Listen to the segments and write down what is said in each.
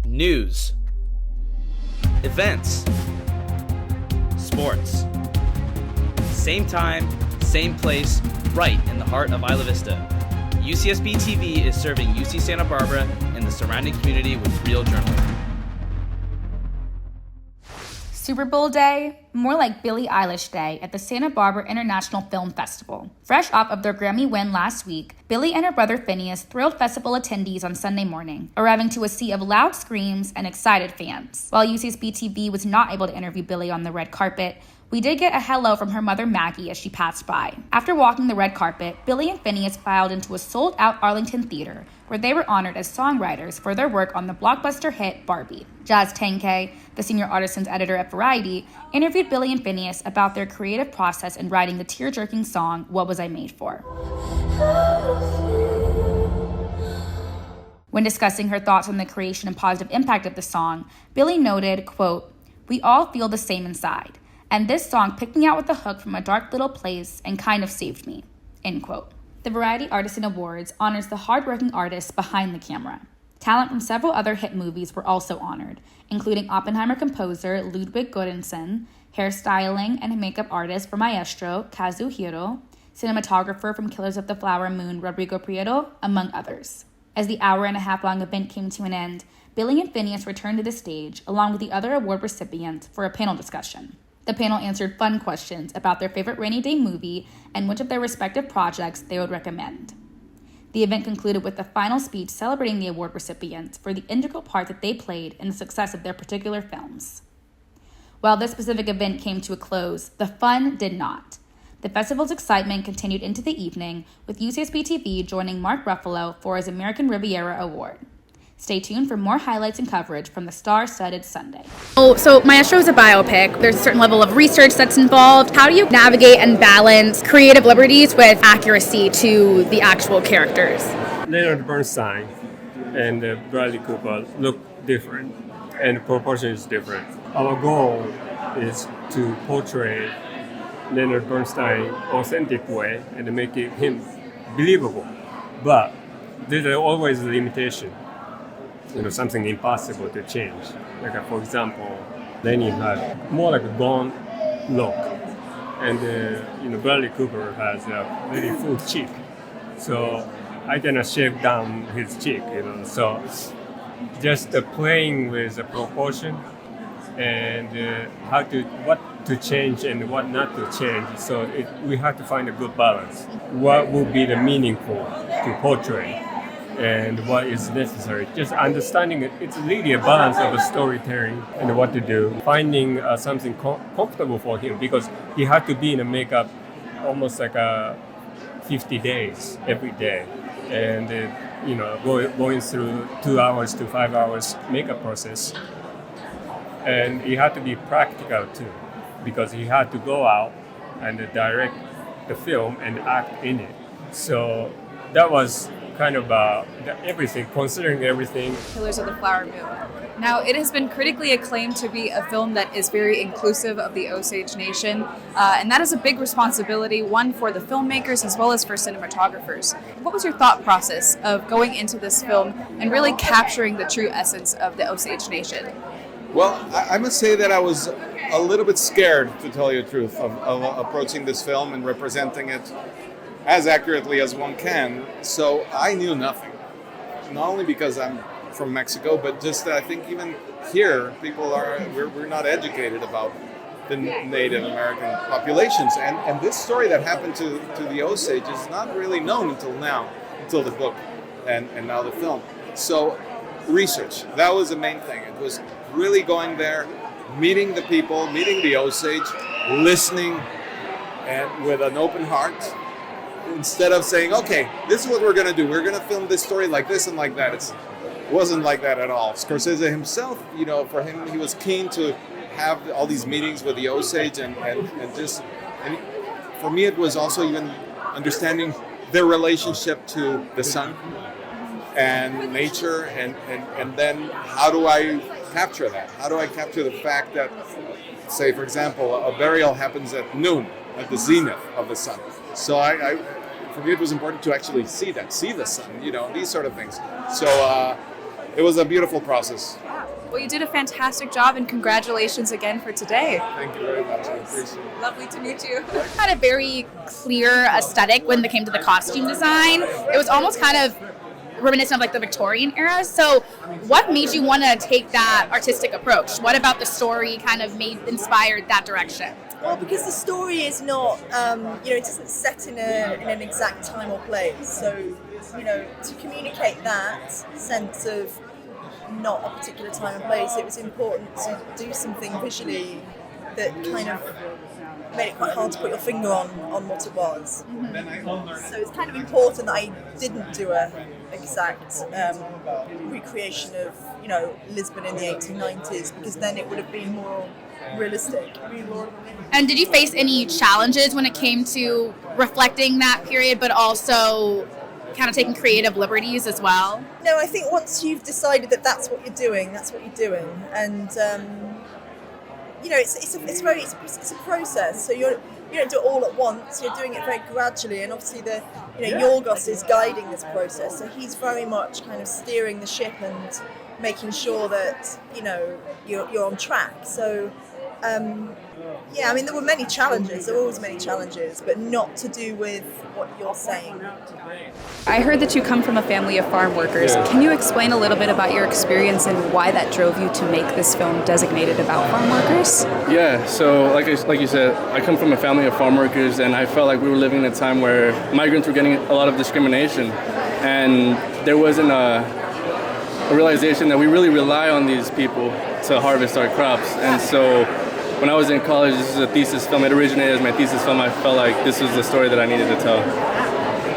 News. Events. Sports. Same time, same place, right in the heart of Isla Vista. UCSBTV is serving UC Santa Barbara and the surrounding community with real journalism. Super Bowl Day, more like Billie Eilish Day at the Santa Barbara International Film Festival. Fresh off of their Grammy win last week, Billie and her brother Finneas thrilled festival attendees on Sunday morning, arriving to a sea of loud screams and excited fans. While UCSBTV was not able to interview Billie on the red carpet, we did get a hello from her mother Maggie as she passed by. After walking the red carpet, Billie and Finneas filed into a sold-out Arlington theater, where they were honored as songwriters for their work on the blockbuster hit Barbie. Jazz Tangke, the senior Artisans editor at Variety, interviewed Billie and Finneas about their creative process in writing the tear-jerking song, What Was I Made For? When discussing her thoughts on the creation and positive impact of the song, Billie noted, quote, "We all feel the same inside. And this song picked me out with a hook from a dark little place and kind of saved me," end quote. The Variety Artisan Awards honors the hardworking artists behind the camera. Talent from several other hit movies were also honored, including Oppenheimer composer Ludwig Göransson, hairstyling and makeup artist for Maestro Kazuhiro, cinematographer from Killers of the Flower Moon Rodrigo Prieto, among others. As the hour-and-a-half-long event came to an end, Billie and Finneas returned to the stage, along with the other award recipients, for a panel discussion. The panel answered fun questions about their favorite rainy day movie and which of their respective projects they would recommend. The event concluded with a final speech celebrating the award recipients for the integral part that they played in the success of their particular films. While this specific event came to a close, the fun did not. The festival's excitement continued into the evening, with UCSB-TV joining Mark Ruffalo for his American Riviera Award. Stay tuned for more highlights and coverage from the star-studded Sunday. So Maestro is a biopic. There's a certain level of research that's involved. How do you navigate and balance creative liberties with accuracy to the actual characters? Leonard Bernstein and Bradley Cooper look different, and the proportion is different. Our goal is to portray Leonard Bernstein authentic way and make him believable. But there's always a limitation. Something impossible to change. Like, for example, Lenny had more like a gone look, and Bradley Cooper has a very full cheek. So I cannot shave down his cheek. So just playing with the proportion and what to change and what not to change. So we have to find a good balance. What will be the meaningful to portray? And what is necessary. Just understanding it, it's really a balance of a storytelling and what to do. Finding something comfortable for him, because he had to be in a makeup almost like 50 days every day. And going through 2 hours to 5 hours makeup process. And he had to be practical too, because he had to go out and direct the film and act in it. So that was kind of everything, considering everything. Killers of the Flower Moon. Now, it has been critically acclaimed to be a film that is very inclusive of the Osage Nation, and that is a big responsibility, one for the filmmakers as well as for cinematographers. What was your thought process of going into this film and really capturing the true essence of the Osage Nation? Well, I must say that I was a little bit scared, to tell you the truth, of approaching this film and representing it as accurately as one can. So I knew nothing. Not only because I'm from Mexico, but just I think even here, we're not educated about the Native American populations. And this story that happened to the Osage is not really known until the book and now the film. So research, that was the main thing. It was really going there, meeting the people, meeting the Osage, listening, and with an open heart, instead of saying, okay, this is what we're going to do. We're going to film this story like this and like that. It wasn't like that at all. Scorsese himself, for him, he was keen to have all these meetings with the Osage and for me, it was also even understanding their relationship to the sun and nature, and then how do I capture that? How do I capture the fact that, say, for example, a burial happens at noon, at the zenith of the sun. So for me, it was important to actually see the sun, these sort of things. So it was a beautiful process. Well, you did a fantastic job, and congratulations again for today. Thank you very much. I appreciate it. Lovely to meet you. Had a very clear aesthetic when it came to the costume design. It was almost kind of reminiscent of like the Victorian era. So what made you want to take that artistic approach? What about the story kind of inspired that direction? Well, because the story is not, it isn't set in an exact time or place. So, to communicate that sense of not a particular time and place, it was important to do something visually that kind of made it quite hard to put your finger on what it was. Mm-hmm. So it's kind of important that I didn't do a exact recreation of, Lisbon in the 1890s, because then it would have been more realistic. And did you face any challenges when it came to reflecting that period, but also kind of taking creative liberties as well? No, I think once you've decided that that's what you're doing, that's what you're doing. And, it's a process. So you don't do it all at once. You're doing it very gradually. And obviously Yorgos is guiding this process. So he's very much kind of steering the ship and making sure that, you're on track. So, there were many challenges. There were always many challenges, but not to do with what you're saying. I heard that you come from a family of farm workers. Can you explain a little bit about your experience and why that drove you to make this film designated about farm workers? Yeah, so like you said, I come from a family of farm workers, and I felt like we were living in a time where migrants were getting a lot of discrimination, and there wasn't a realization that we really rely on these people to harvest our crops. And so when I was in college, this is a thesis film. It originated as my thesis film. I felt like this was the story that I needed to tell.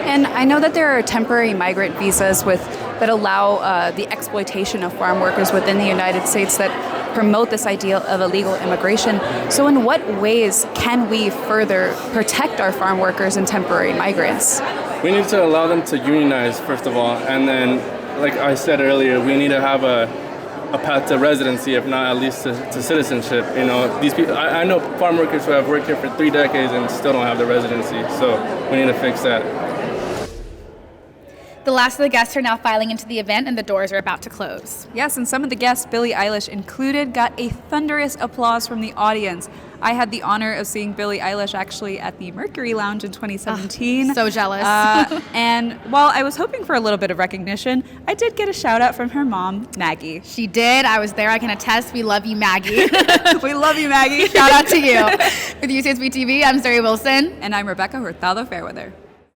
And I know that there are temporary migrant visas that allow the exploitation of farm workers within the United States that promote this idea of illegal immigration. So in what ways can we further protect our farm workers and temporary migrants? We need to allow them to unionize, first of all, and then, like I said earlier, we need to have a path to residency, if not at least to citizenship. These people, I know farm workers who have worked here for 3 decades and still don't have the residency, so we need to fix that. The last of the guests are now filing into the event, and the doors are about to close. Yes, and some of the guests, Billie Eilish included, got a thunderous applause from the audience. I had the honor of seeing Billie Eilish actually at the Mercury Lounge in 2017. So jealous. And while I was hoping for a little bit of recognition, I did get a shout out from her mom, Maggie. She did. I was there. I can attest. We love you, Maggie. We love you, Maggie. Shout out to you. With UCSBTV, I'm Zuri Wilson. And I'm Rebecca Hurtado Fairweather.